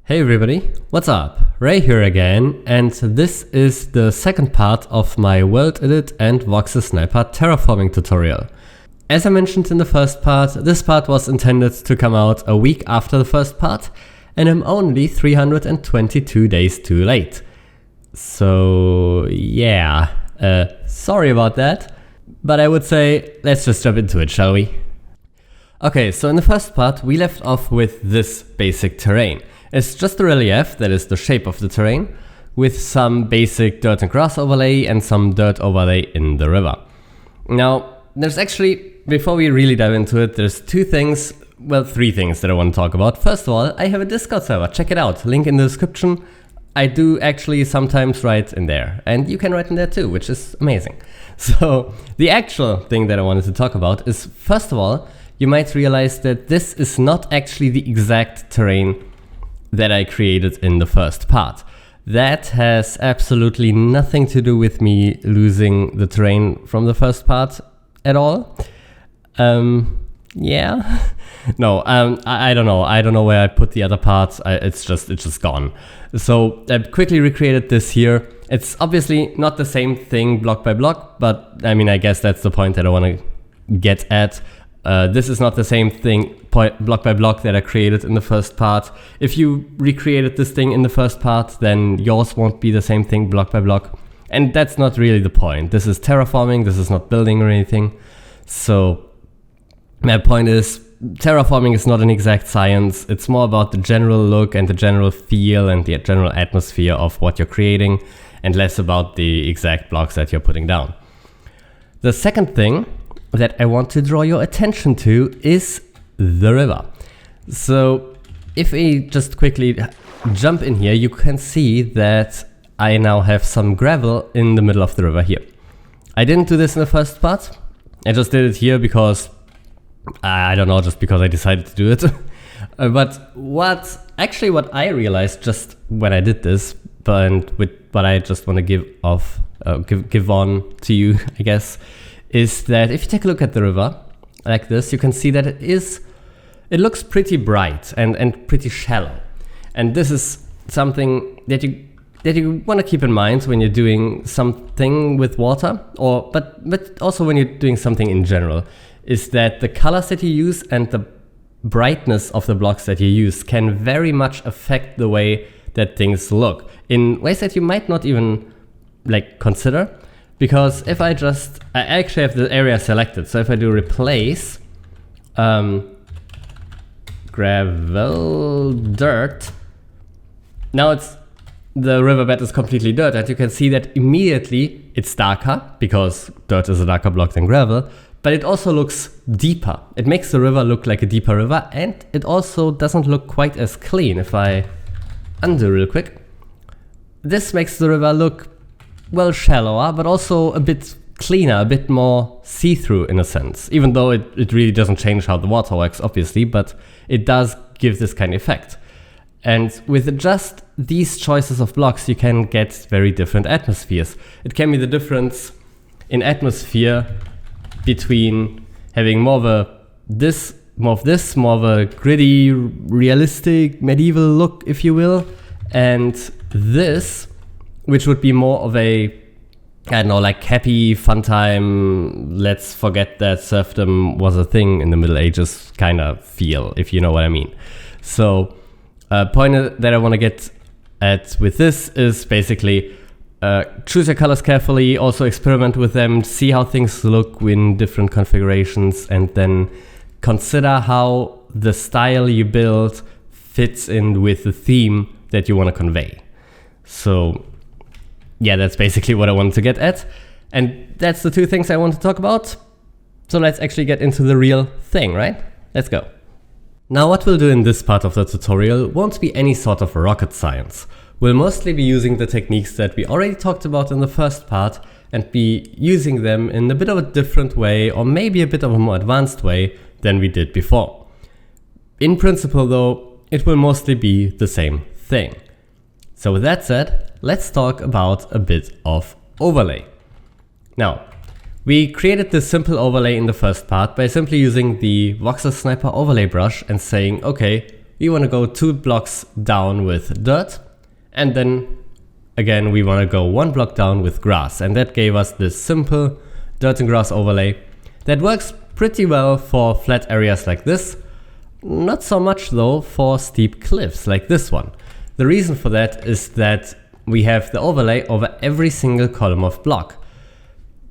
Hey everybody, what's up? Ray here again, and this is the second part of my WorldEdit and VoxelSniper terraforming tutorial. As I mentioned in the first part, this part was intended to come out a week after the first part, and I'm only 322 days too late. So yeah, sorry about that, but I would say let's just jump into it, shall we? Okay, so in the first part we left off with this basic terrain. It's just a relief, that is the shape of the terrain, with some basic dirt and grass overlay and some dirt overlay in the river. Now, there's actually, before we really dive into it, there's three things that I want to talk about. First of all, I have a Discord server, check it out, link in the description. I do actually sometimes write in there, and you can write in there too, which is amazing. So, the actual thing that I wanted to talk about is, first of all, you might realize that this is not actually the exact terrain that I created in the first part. That has absolutely nothing to do with me losing the terrain from the first part at all. Yeah. No, I don't know. I don't know where I put the other parts. It's just gone. So I quickly recreated this here. It's obviously not the same thing block by block, but I mean, I guess that's the point that I want to get at. This is not the same thing block by block that I created in the first part. If you recreated this thing in the first part, then yours won't be the same thing block by block. And that's not really the point. This is terraforming, this is not building or anything. So my point is, terraforming is not an exact science. It's more about the general look and the general feel and the general atmosphere of what you're creating, and less about the exact blocks that you're putting down. The second thing that I want to draw your attention to is the river. So if we just quickly jump in here, you can see that I now have some gravel in the middle of the river here. I didn't do this in the first part. I just did it here because, I don't know, just because I decided to do it. But what I realized just when I did this, but I just want to give on to you, I guess, is that if you take a look at the river like this, you can see that it looks pretty bright and pretty shallow. And this is something that you want to keep in mind when you're doing something with water, but also when you're doing something in general, is that the colors that you use and the brightness of the blocks that you use can very much affect the way that things look in ways that you might not even consider. Because if I actually have the area selected, so if I do replace gravel dirt, now the riverbed is completely dirt, and you can see that immediately it's darker, because dirt is a darker block than gravel, but it also looks deeper. It makes the river look like a deeper river, and it also doesn't look quite as clean. If I undo real quick, this makes the river look, well, shallower, but also a bit cleaner, a bit more see-through in a sense, even though it really doesn't change how the water works, obviously, but it does give this kind of effect. And with just these choices of blocks, you can get very different atmospheres. It can be the difference in atmosphere between having more of a gritty, realistic, medieval look, if you will, and this, which would be more of a, I don't know, like happy, fun time, let's forget that serfdom was a thing in the Middle Ages kind of feel, if you know what I mean. So, point that I want to get at with this is basically choose your colors carefully, also experiment with them, see how things look in different configurations, and then consider how the style you build fits in with the theme that you want to convey. So yeah, that's basically what I wanted to get at. And that's the two things I want to talk about. So let's actually get into the real thing, right? Let's go. Now what we'll do in this part of the tutorial won't be any sort of rocket science. We'll mostly be using the techniques that we already talked about in the first part and be using them in a bit of a different way, or maybe a bit of a more advanced way than we did before. In principle though, it will mostly be the same thing. So with that said, let's talk about a bit of overlay. Now, we created this simple overlay in the first part by simply using the VoxelSniper overlay brush and saying, okay, we want to go 2 blocks down with dirt, and then again we want to go 1 block down with grass, and that gave us this simple dirt and grass overlay that works pretty well for flat areas like this. Not so much though for steep cliffs like this one. The reason for that is that we have the overlay over every single column of block.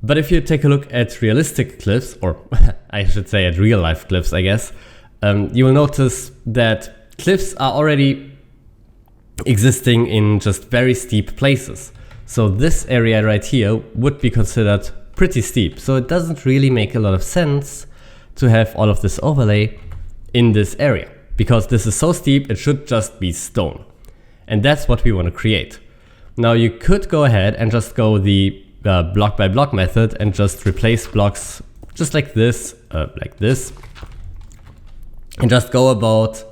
But if you take a look at realistic cliffs, or I should say at real life cliffs, I guess, you will notice that cliffs are already existing in just very steep places. So this area right here would be considered pretty steep. So it doesn't really make a lot of sense to have all of this overlay in this area, because this is so steep, it should just be stone. And that's what we want to create. Now you could go ahead and just go the block by block method and just replace blocks just like this, and just go about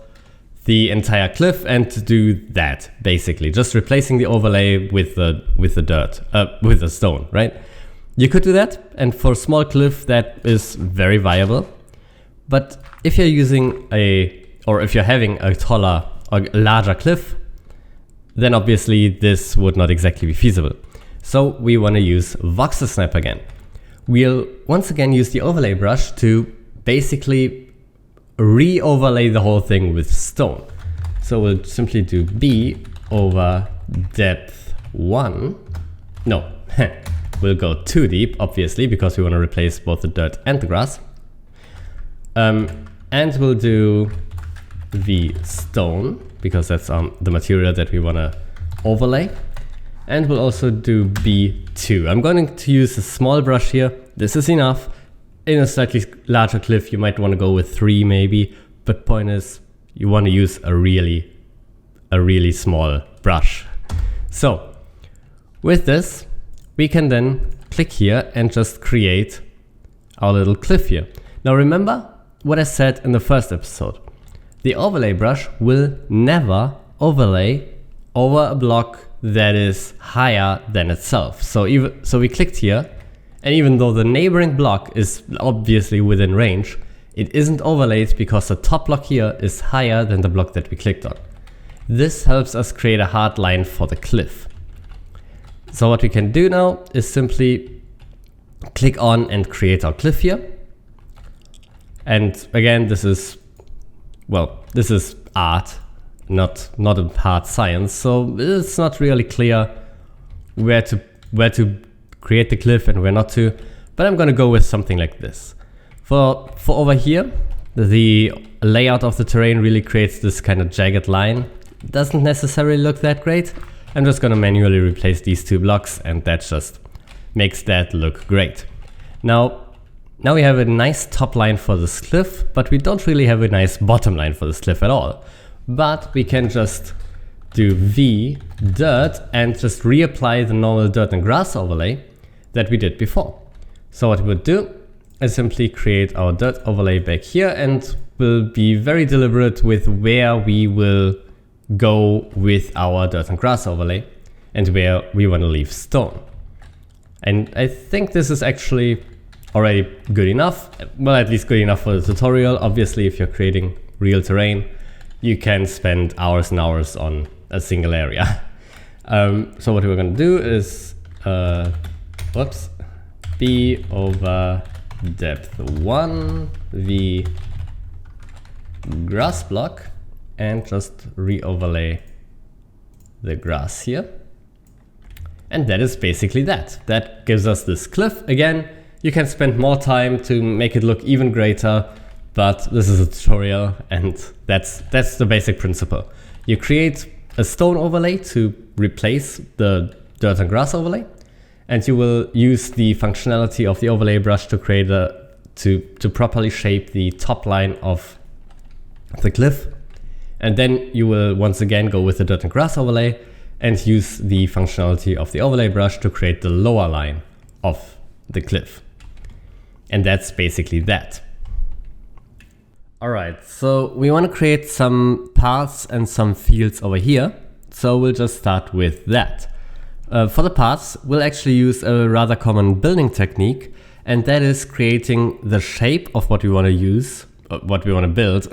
the entire cliff and do that, basically just replacing the overlay with the dirt, with the stone, right? You could do that, and for a small cliff that is very viable. But if you're using if you're having a taller or larger cliff, then obviously this would not exactly be feasible. So we want to use VoxelSniper again. We'll once again use the overlay brush to basically re-overlay the whole thing with stone. So we'll simply do B over depth 1. No, we'll go too deep, obviously, because we want to replace both the dirt and the grass. And we'll do V stone, because that's the material that we want to overlay. And we'll also do B2. I'm going to use a small brush here. This is enough. In a slightly larger cliff, you might want to go with 3 maybe. But point is, you want to use a really small brush. So with this, we can then click here and just create our little cliff here. Now remember what I said in the first episode. The overlay brush will never overlay over a block that is higher than itself. So we clicked here, and even though the neighboring block is obviously within range, it isn't overlaid because the top block here is higher than the block that we clicked on. This helps us create a hard line for the cliff. So what we can do now is simply click on and create our cliff here. And again, this is art, not a hard science, so it's not really clear where to create the cliff and where not to, but I'm gonna go with something like this. For over here, the layout of the terrain really creates this kind of jagged line. It doesn't necessarily look that great. I'm just gonna manually replace these 2 blocks, and that just makes that look great. Now we have a nice top line for this cliff, but we don't really have a nice bottom line for this cliff at all. But we can just do V dirt and just reapply the normal dirt and grass overlay that we did before. So what we would do is simply create our dirt overlay back here, and we'll be very deliberate with where we will go with our dirt and grass overlay and where we want to leave stone. And I think this is actually already good enough. Well, at least good enough for the tutorial. Obviously, if you're creating real terrain, you can spend hours and hours on a single area. So what we're going to do is B over depth 1 V grass block, and just re-overlay the grass here. And that is basically that. That gives us this cliff. Again, you can spend more time to make it look even greater, but this is a tutorial, and that's the basic principle. You create a stone overlay to replace the dirt and grass overlay, and you will use the functionality of the overlay brush to create to properly shape the top line of the cliff. And then you will once again go with the dirt and grass overlay and use the functionality of the overlay brush to create the lower line of the cliff. And that's basically that. Alright, so we want to create some paths and some fields over here. So we'll just start with that. For the paths, we'll actually use a rather common building technique, and that is creating the shape of what we want to use, what we want to build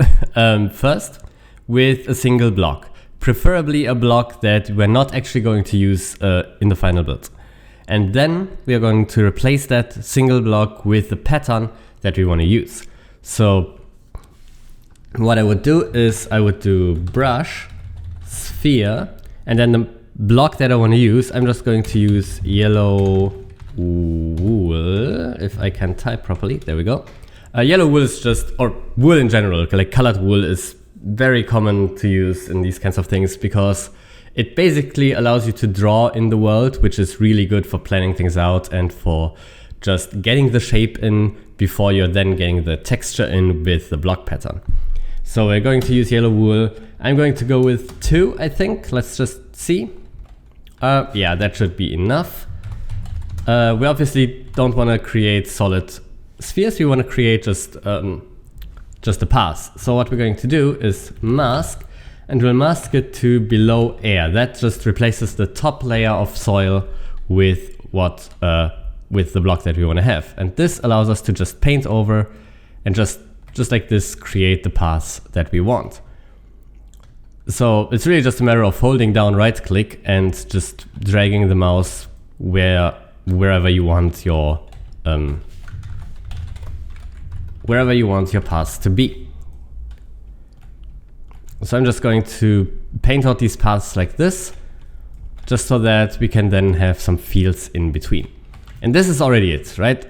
first, with a single block, preferably a block that we're not actually going to use in the final build. And then we are going to replace that single block with the pattern that we want to use. So what I would do is I would do brush, sphere, and then the block that I want to use, I'm just going to use yellow wool, if I can type properly, there we go. Yellow wool is just, or wool in general, like colored wool is very common to use in these kinds of things because it basically allows you to draw in the world, which is really good for planning things out and for just getting the shape in before you're then getting the texture in with the block pattern. So we're going to use yellow wool. I'm going to go with 2, I think. Let's just see. Yeah, that should be enough. We obviously don't want to create solid spheres. We want to create just a path. So what we're going to do is mask, and we'll mask it to below air. That just replaces the top layer of soil with what with the block that we want to have. And this allows us to just paint over and just like this create the paths that we want. So it's really just a matter of holding down right click and just dragging the mouse wherever you want your paths to be. So I'm just going to paint out these paths like this, just so that we can then have some fields in between. And this is already it, right?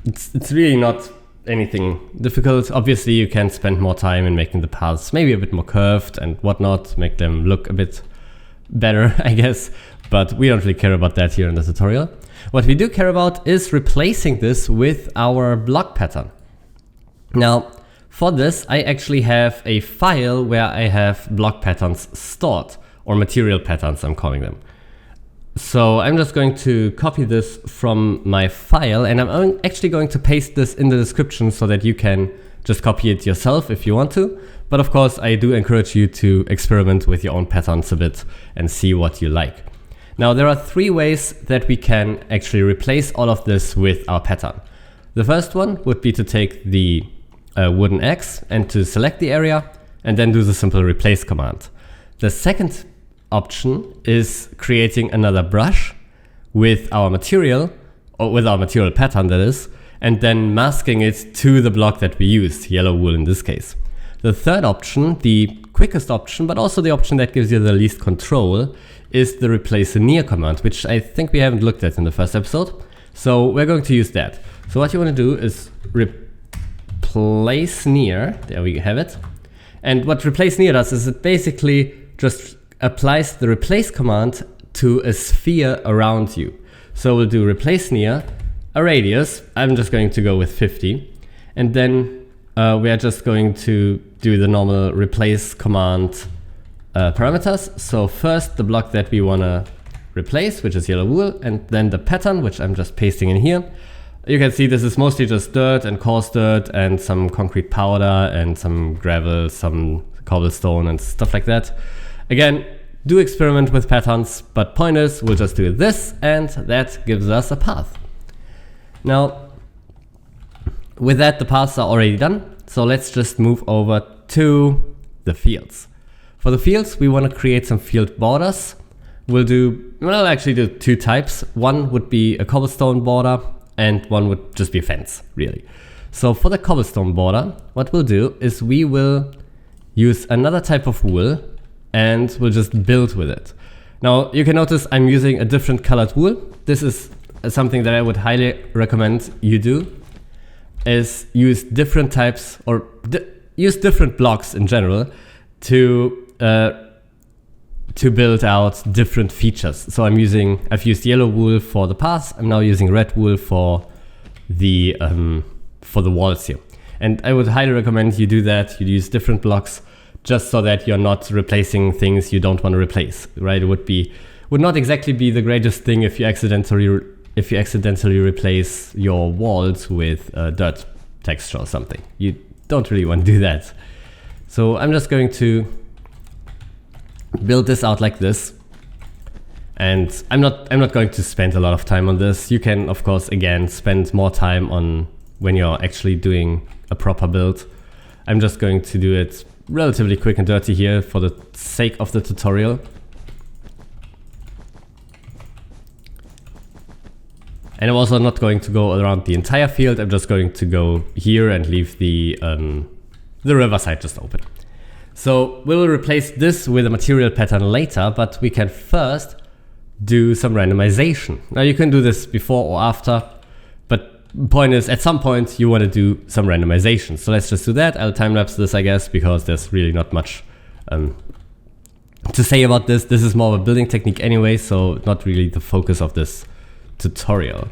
It's really not anything difficult. Obviously you can spend more time in making the paths maybe a bit more curved and whatnot, make them look a bit better, I guess, but we don't really care about that here in the tutorial. What we do care about is replacing this with our block pattern. Now, for this, I actually have a file where I have block patterns stored, or material patterns I'm calling them. So I'm just going to copy this from my file, and I'm actually going to paste this in the description so that you can just copy it yourself if you want to. But of course, I do encourage you to experiment with your own patterns a bit and see what you like. Now, there are 3 ways that we can actually replace all of this with our pattern. The first one would be to take the wooden axe and to select the area and then do the simple replace command. The second option is creating another brush with our material, or with our material pattern that is, and then masking it to the block that we used, yellow wool in this case. The third option, the quickest option, but also the option that gives you the least control, is the replace near command, which I think we haven't looked at in the first episode. So we're going to use that. So what you want to do is replace near, there we have it. And what replace near does is it basically just applies the replace command to a sphere around you. So we'll do replace near, a radius, I'm just going to go with 50, and then we are just going to do the normal replace command parameters. So first the block that we want to replace, which is yellow wool, and then the pattern, which I'm just pasting in here. You can see this is mostly just dirt and coarse dirt and some concrete powder and some gravel, some cobblestone and stuff like that. Again, do experiment with patterns, but point is, we'll just do this and that gives us a path. Now, with that, the paths are already done. So let's just move over to the fields. For the fields, we want to create some field borders. We'll actually do 2 types. One would be a cobblestone border and one would just be a fence, really. So for the cobblestone border, what we'll do is we will use another type of wool and we'll just build with it. Now you can notice I'm using a different colored wool. This is something that I would highly recommend you do, is use different types or use different blocks in general to build out different features. So I've used yellow wool for the paths. I'm now using red wool for the walls here. And I would highly recommend you do that. You use different blocks just so that you're not replacing things you don't want to replace, right? It would not exactly be the greatest thing if you accidentally replace your walls with dirt texture or something. You don't really want to do that. So I'm just going to build this out like this. And I'm not going to spend a lot of time on this. You can, of course, again, spend more time on when you're actually doing a proper build. I'm just going to do it relatively quick and dirty here for the sake of the tutorial. And I'm also not going to go around the entire field, I'm just going to go here and leave the riverside just open. So we'll replace this with a material pattern later, but we can first do some randomization. Now you can do this before or after, but the point is at some point you want to do some randomization. So let's just do that. I'll time-lapse this, I guess, because there's really not much to say about this. This is more of a building technique anyway, so not really the focus of this tutorial.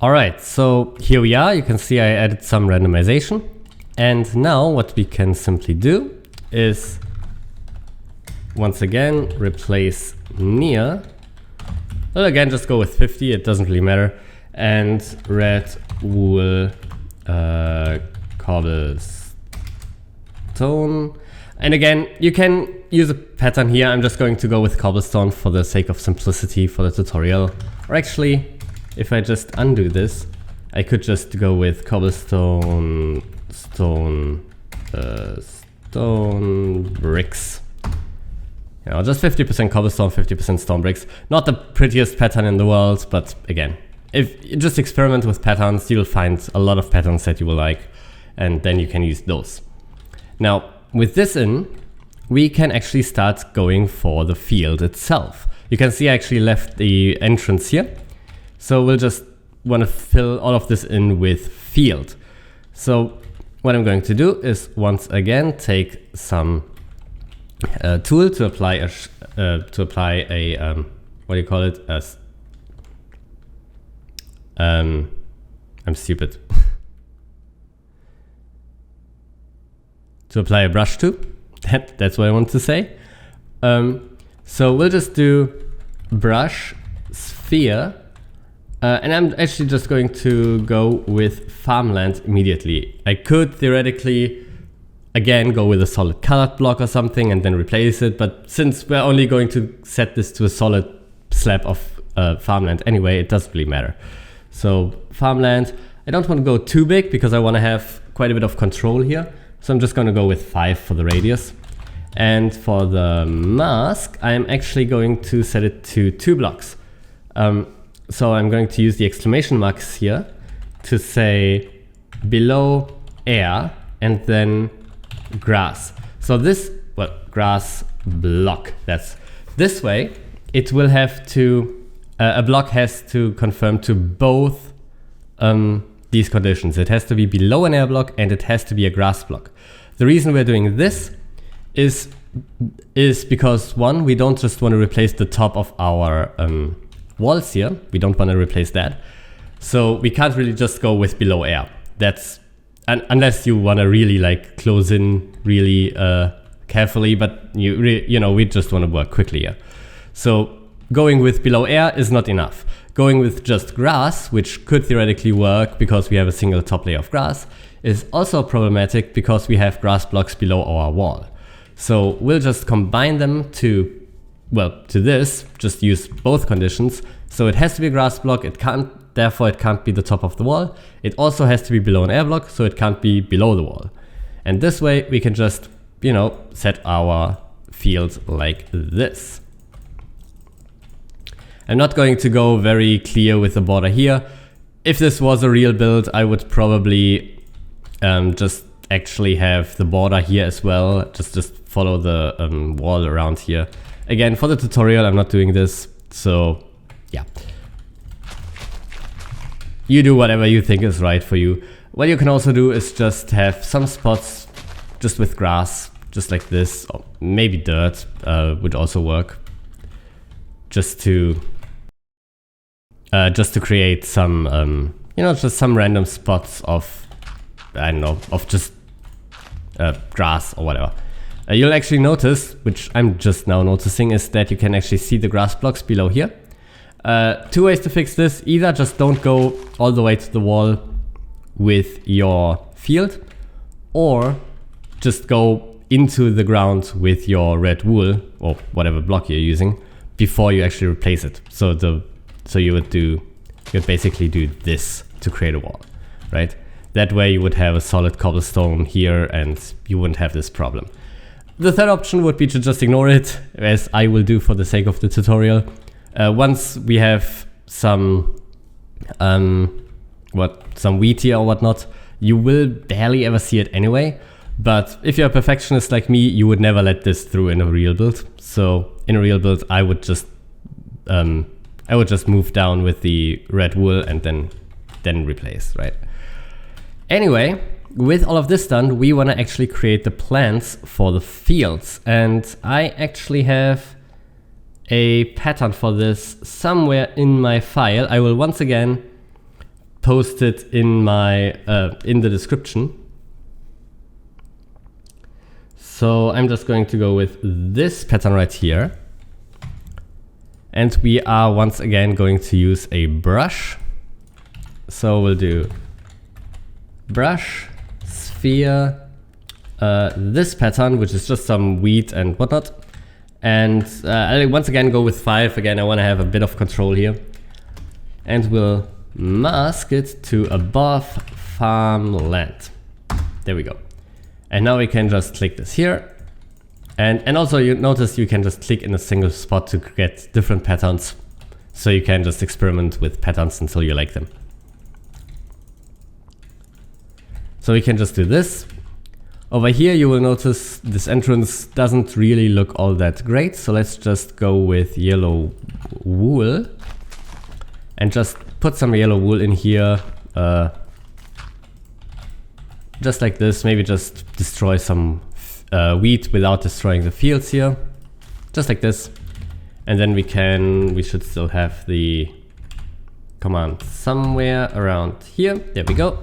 Alright, so here we are. You can see I added some randomization. And now what we can simply do is once again replace near. Well, again, just go with 50, it doesn't really matter. And red wool cobblestone. And again, you can use a pattern here. I'm just going to go with cobblestone for the sake of simplicity for the tutorial. Or actually, if I just undo this, I could just go with cobblestone, stone bricks. You know, just 50% cobblestone, 50% stone bricks. Not the prettiest pattern in the world, but again, if you just experiment with patterns, you'll find a lot of patterns that you will like, and then you can use those. Now, with this in, we can actually start going for the field itself. You can see I actually left the entrance here. So we'll just want to fill all of this in with field. So what I'm going to do is once again take some tool to apply a what do you call it? I'm stupid. To apply a brush to. That's what I want to say. So we'll just do brush sphere. And I'm actually just going to go with farmland immediately. I could theoretically, again, go with a solid colored block or something and then replace it. But since we're only going to set this to a solid slab of farmland anyway, it doesn't really matter. So farmland, I don't want to go too big because I want to have quite a bit of control here. So I'm just going to go with 5 for the radius. And for the mask, I'm actually going to set it to 2 blocks. So I'm going to use the exclamation marks here to say below air and then grass. So this, well, grass block, that's this way. It will have to, a block has to conform to both these conditions. It has to be below an air block and it has to be a grass block. The reason we're doing this is because one, we don't just want to replace the top of our walls here. We don't want to replace that. So we can't really just go with below air. That's unless you want to really like close in really carefully, but you know, we just want to work quickly here. So going with below air is not enough. Going with just grass, which could theoretically work because we have a single top layer of grass, is also problematic because we have grass blocks below our wall. So we'll just combine them to this, just use both conditions. So it has to be a grass block, therefore it can't be the top of the wall. It also has to be below an air block, so it can't be below the wall. And this way we can just, you know, set our field like this. I'm not going to go very clear with the border here. If this was a real build, I would probably just actually have the border here as well. Just follow the wall around here. Again, for the tutorial, I'm not doing this, so yeah. You do whatever you think is right for you. What you can also do is just have some spots just with grass, just like this, or maybe dirt would also work. Just to create some, you know, just some random spots of, I don't know, of just grass or whatever. You'll actually notice, which I'm just now noticing, is that you can actually see the grass blocks below here. Two ways to fix this. Either just don't go all the way to the wall with your field, or just go into the ground with your red wool or whatever block you're using before you actually replace it. So you would basically do this to create a wall, right? That way you would have a solid cobblestone here and you wouldn't have this problem. The third option would be to just ignore it, as I will do for the sake of the tutorial. Once we have some wheat here or whatnot, you will barely ever see it anyway. But if you're a perfectionist like me, you would never let this through in a real build. So in a real build, I would just move down with the red wool and then replace, right? Anyway, with all of this done, we want to actually create the plants for the fields. And I actually have a pattern for this somewhere in my file. I will once again post it in my in the description. So I'm just going to go with this pattern right here. And we are once again going to use a brush. So we'll do brush, sphere, this pattern, which is just some wheat and whatnot. And I'll once again go with 5. Again, I want to have a bit of control here. And we'll mask it to above farmland. There we go. And now we can just click this here. And also you notice you can just click in a single spot to get different patterns. So you can just experiment with patterns until you like them. So we can just do this. Over here you will notice this entrance doesn't really look all that great. So let's just go with yellow wool. And just put some yellow wool in here. Just like this, maybe just destroy some wheat without destroying the fields here. Just like this. And then we should still have the command somewhere around here. There we go.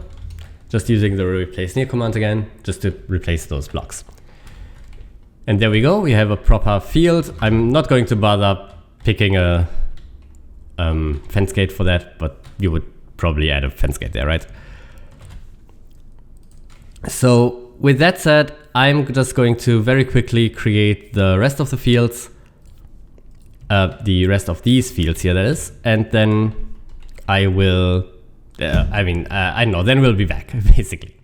Just using the replace near command again, just to replace those blocks. And there we go, we have a proper field. I'm not going to bother picking a fence gate for that, but you would probably add a fence gate there, right? So with that said, I'm just going to very quickly create the rest of the fields, the rest of these fields here, that is, and then I will, I don't know, then we'll be back, basically.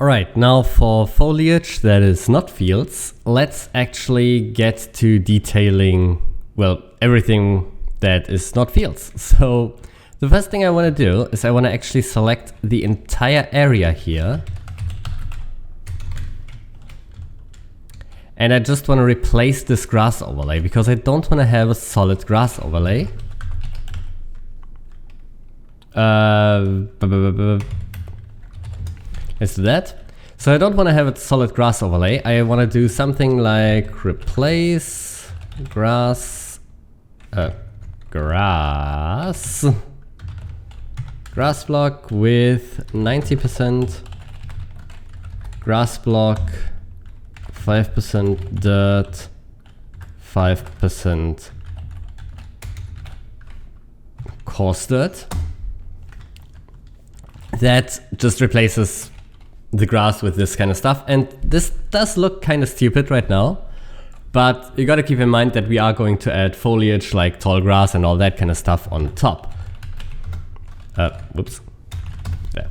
Alright, now for foliage that is not fields, let's actually get to detailing, well, everything that is not fields. So the first thing I want to do is I want to actually select the entire area here. And I just want to replace this grass overlay because I don't want to have a solid grass overlay. Let's do that. So I don't want to have a solid grass overlay. I want to do something like replace grass block with 90% grass block, 5% dirt, 5% coarse dirt. That just replaces the grass with this kind of stuff, and this does look kind of stupid right now, but you gotta keep in mind that we are going to add foliage like tall grass and all that kind of stuff on top. Whoops. There.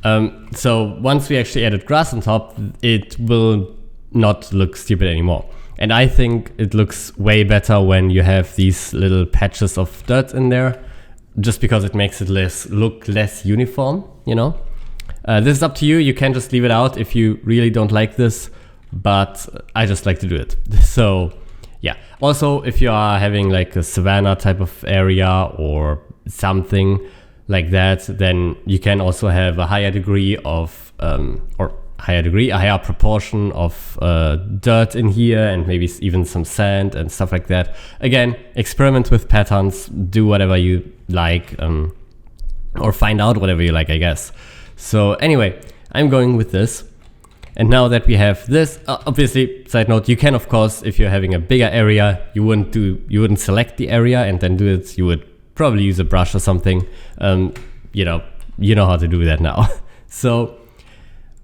So once we actually added grass on top, it will not look stupid anymore. And I think it looks way better when you have these little patches of dirt in there, just because it makes it look less uniform, you know? This is up to you. You can just leave it out if you really don't like this, but I just like to do it. So yeah. Also, if you are having like a savanna type of area or something like that, then you can also have a higher degree of, a higher proportion of dirt in here, and maybe even some sand and stuff like that. Again, experiment with patterns, do whatever you like, or find out whatever you like, I guess. So anyway, I'm going with this. And now that we have this, obviously, side note, you can, of course, if you're having a bigger area, you wouldn't select the area and then do it. You would probably use a brush or something. You know how to do that now. So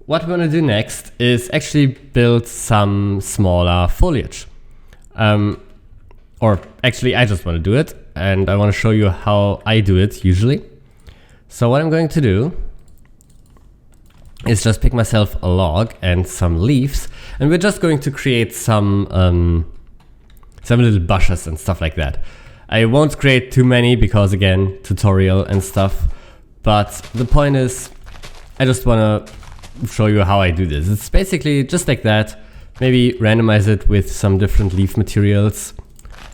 what we're gonna do next is actually build some smaller foliage. Or actually, I just wanna do it, and I wanna show you how I do it usually. So what I'm going to do is just pick myself a log and some leaves, and we're just going to create some little bushes and stuff like that. I won't create too many because, again, tutorial and stuff, but the point is I just want to show you how I do this. It's basically just like that. Maybe randomize it with some different leaf materials,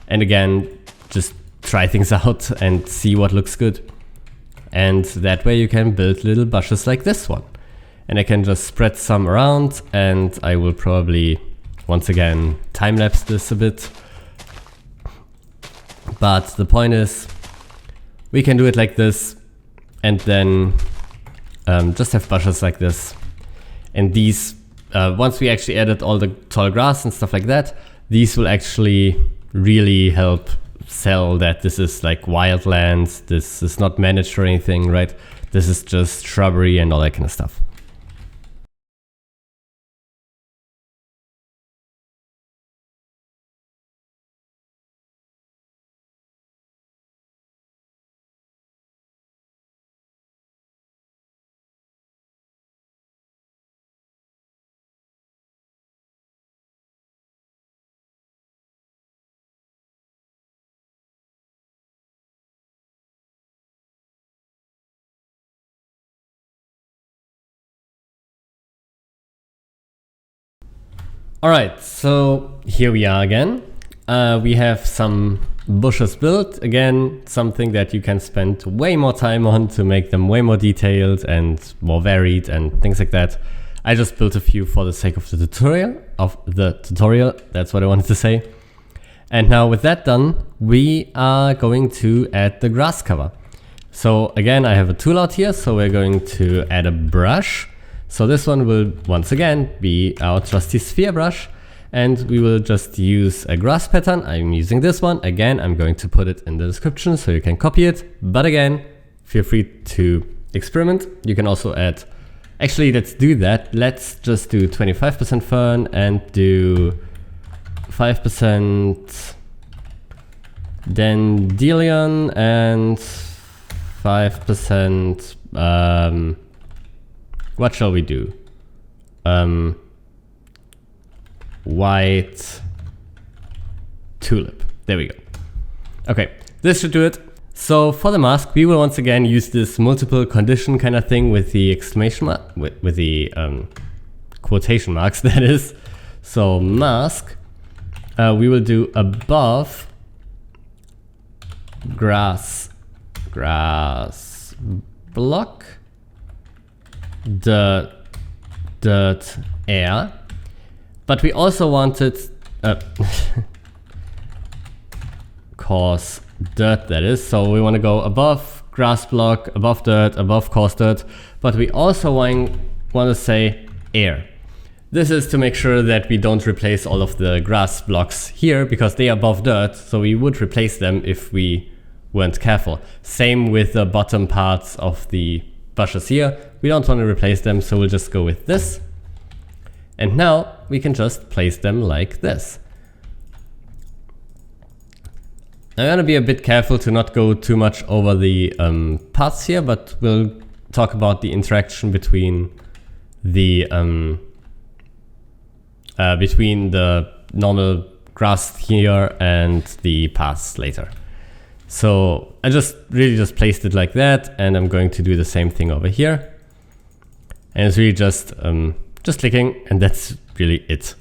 and again, just try things out and see what looks good. And that way you can build little bushes like this one. And I can just spread some around, and I will probably, once again, time-lapse this a bit. But the point is, we can do it like this, and then just have bushes like this. And these, once we actually added all the tall grass and stuff like that, these will actually really help sell that this is like wildlands, this is not managed or anything, right? This is just shrubbery and all that kind of stuff. Alright, so here we are again. We have some bushes built. Again, something that you can spend way more time on to make them way more detailed and more varied and things like that. I just built a few for the sake of the tutorial. That's what I wanted to say. And now with that done, we are going to add the grass cover. So again, I have a tool out here, so we're going to add a brush. So this one will once again be our trusty sphere brush, and we will just use a grass pattern. I'm using this one. Again, I'm going to put it in the description so you can copy it. But again, feel free to experiment. You can also add, actually let's do that. Let's just do 25% fern and do 5% dandelion and 5% what shall we do? White tulip. There we go. Okay, this should do it. So for the mask, we will once again use this multiple condition kind of thing with the exclamation mark, with the quotation marks, that is. So mask, we will do above grass block dirt air, but we also wanted coarse dirt, that is. So we want to go above grass block, above dirt, above coarse dirt, but we also want to say air. This is to make sure that we don't replace all of the grass blocks here because they are above dirt, so we would replace them if we weren't careful. Same with the bottom parts of the bushes here. We don't want to replace them, so we'll just go with this. And now we can just place them like this. I'm gonna be a bit careful to not go too much over the parts here, but we'll talk about the interaction between the normal grass here and the paths later. So I really just placed it like that, and I'm going to do the same thing over here. And it's really just clicking, and that's really it.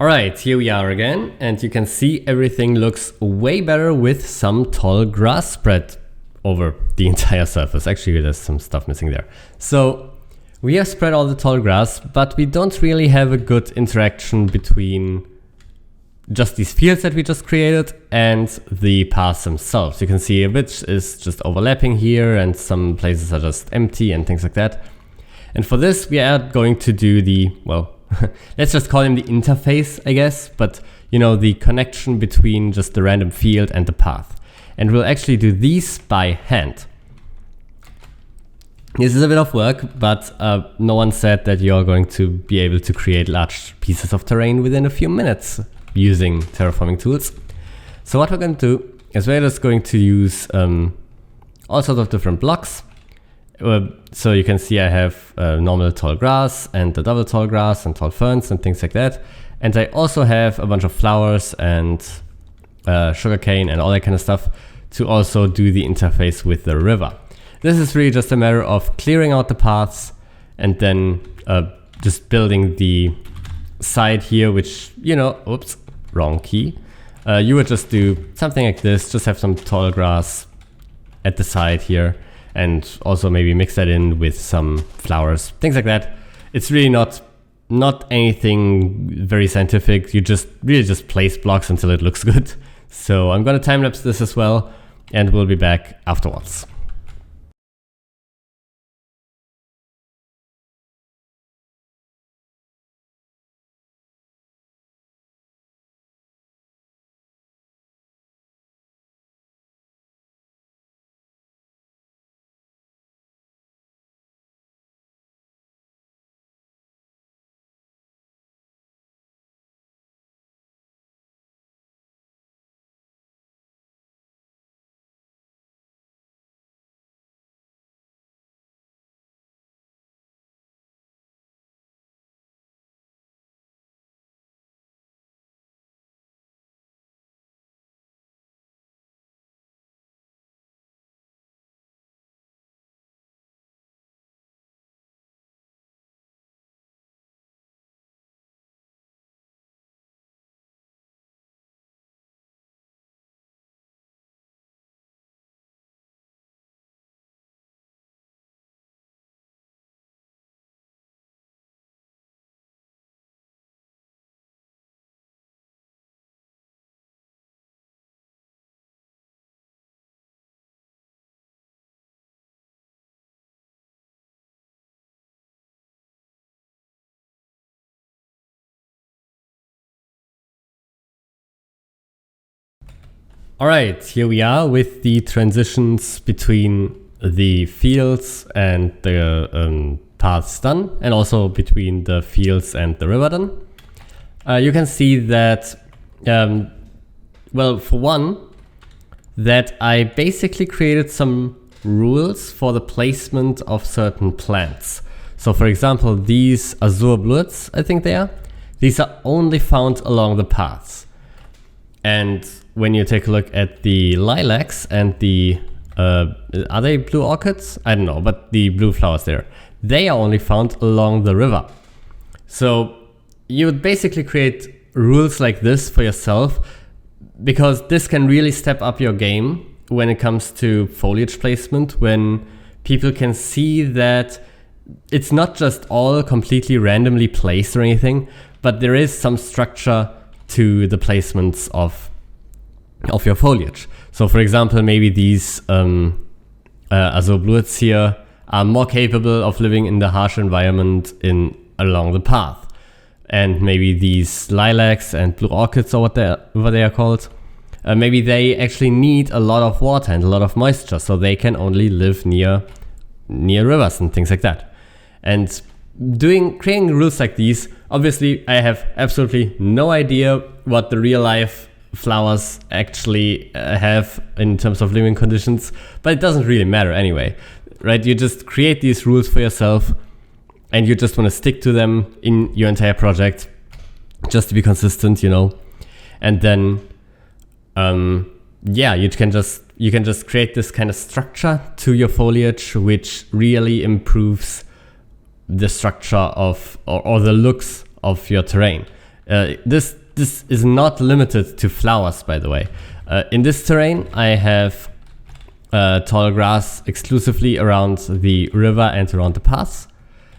Alright, here we are again, and you can see everything looks way better with some tall grass spread over the entire surface. Actually, there's some stuff missing there. So we have spread all the tall grass, but we don't really have a good interaction between just these fields that we just created and the paths themselves. You can see a bit is just overlapping here, and some places are just empty and things like that. And for this, we are going to do the, well, let's just call him the interface, I guess, but you know, the connection between just the random field and the path. And we'll actually do these by hand. This is a bit of work, but no one said that you're going to be able to create large pieces of terrain within a few minutes using terraforming tools. So what we're going to do is we're just going to use all sorts of different blocks. So you can see I have normal tall grass and the double tall grass and tall ferns and things like that. And I also have a bunch of flowers and sugarcane and all that kind of stuff to also do the interface with the river. This is really just a matter of clearing out the paths and then just building the side here, which, you know, oops, wrong key. You would just do something like this, just have some tall grass at the side here, and also maybe mix that in with some flowers, things like that. It's really not anything very scientific. You just really just place blocks until it looks good. So I'm gonna time lapse this as well, and we'll be back afterwards. Alright, here we are with the transitions between the fields and the paths done, and also between the fields and the river done. You can see that, well, for one, that I basically created some rules for the placement of certain plants. So for example, these azure bluets, I think they are, these are only found along the paths. And when you take a look at the lilacs and the, are they blue orchids? I don't know, but the blue flowers there, they are only found along the river. So you would basically create rules like this for yourself, because this can really step up your game when it comes to foliage placement, when people can see that it's not just all completely randomly placed or anything, but there is some structure to the placements of your foliage. So for example, maybe these azure bluets here are more capable of living in the harsh environment along the path. And maybe these lilacs and blue orchids, or whatever they are called, maybe they actually need a lot of water and a lot of moisture, so they can only live near rivers and things like that. And creating rules like these, obviously I have absolutely no idea what the real life flowers actually have in terms of living conditions, but it doesn't really matter anyway, right? You just create these rules for yourself and you just want to stick to them in your entire project just to be consistent, you know. And then, yeah, you can just create this kind of structure to your foliage, which really improves the structure of or the looks of your terrain. This is not limited to flowers, by the way. In this terrain, I have tall grass exclusively around the river and around the paths.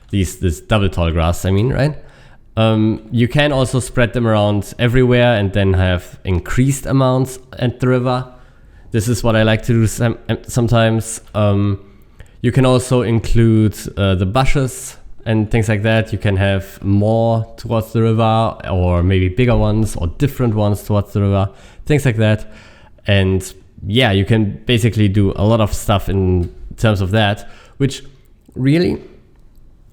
This double tall grass, I mean, right? You can also spread them around everywhere and then have increased amounts at the river. This is what I like to do sometimes. You can also include the bushes and things like that. You can have more towards the river, or maybe bigger ones or different ones towards the river, things like that. And yeah, you can basically do a lot of stuff in terms of that, which really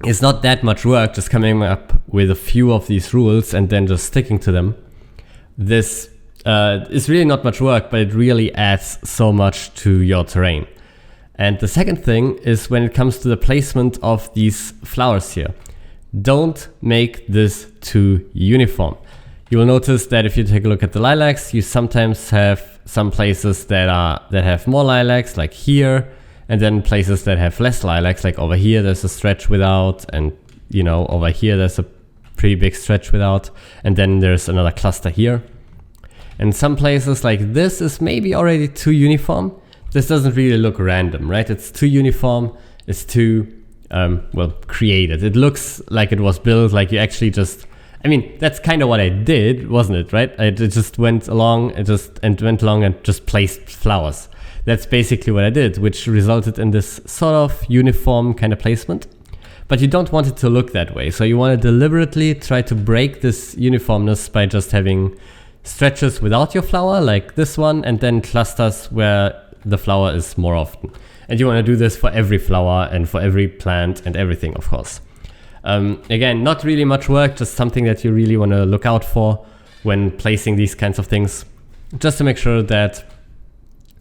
is not that much work, just coming up with a few of these rules and then just sticking to them. This is really not much work, but it really adds so much to your terrain. And the second thing is when it comes to the placement of these flowers here. Don't make this too uniform. You will notice that if you take a look at the lilacs, you sometimes have some places that have more lilacs, like here, and then places that have less lilacs, like over here there's a stretch without, and you know, over here there's a pretty big stretch without, and then there's another cluster here. And some places like this is maybe already too uniform. This doesn't really look random, right? It's too uniform, it's too, well, created. It looks like it was built, like you actually just, I mean, that's kind of what I did, wasn't it, right? I just went along and just placed flowers. That's basically what I did, which resulted in this sort of uniform kind of placement. But you don't want it to look that way. So you want to deliberately try to break this uniformness by just having stretches without your flower, like this one, and then clusters where the flower is more often. And you want to do this for every flower and for every plant and everything, of course. Again, not really much work, just something that you really want to look out for when placing these kinds of things, just to make sure that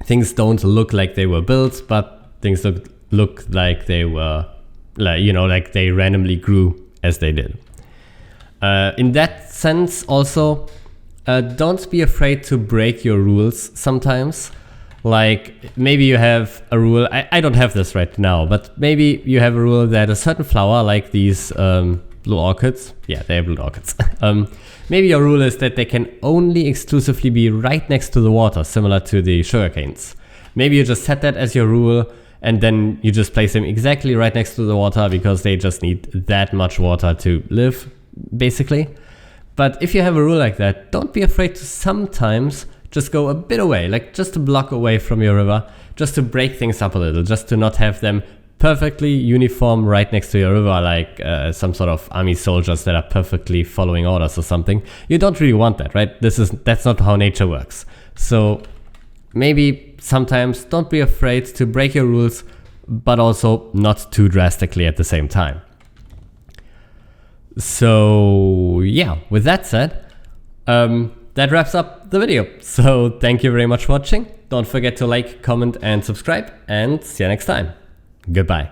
things don't look like they were built, but things look like they were, like, you know, like they randomly grew as they did. In that sense also, don't be afraid to break your rules sometimes. Like maybe you have a rule, I don't have this right now, but maybe you have a rule that a certain flower, like these blue orchids, yeah, they're blue orchids. Maybe your rule is that they can only exclusively be right next to the water, similar to the sugarcanes. Maybe you just set that as your rule and then you just place them exactly right next to the water because they just need that much water to live, basically. But if you have a rule like that, don't be afraid to sometimes just go a bit away, like just a block away from your river, just to break things up a little, just to not have them perfectly uniform right next to your river, like some sort of army soldiers that are perfectly following orders or something. You don't really want that, right? That's not how nature works. So maybe sometimes don't be afraid to break your rules, but also not too drastically at the same time. So yeah, with that said, that wraps up the video. So thank you very much for watching. Don't forget to like, comment and subscribe, and see you next time. Goodbye.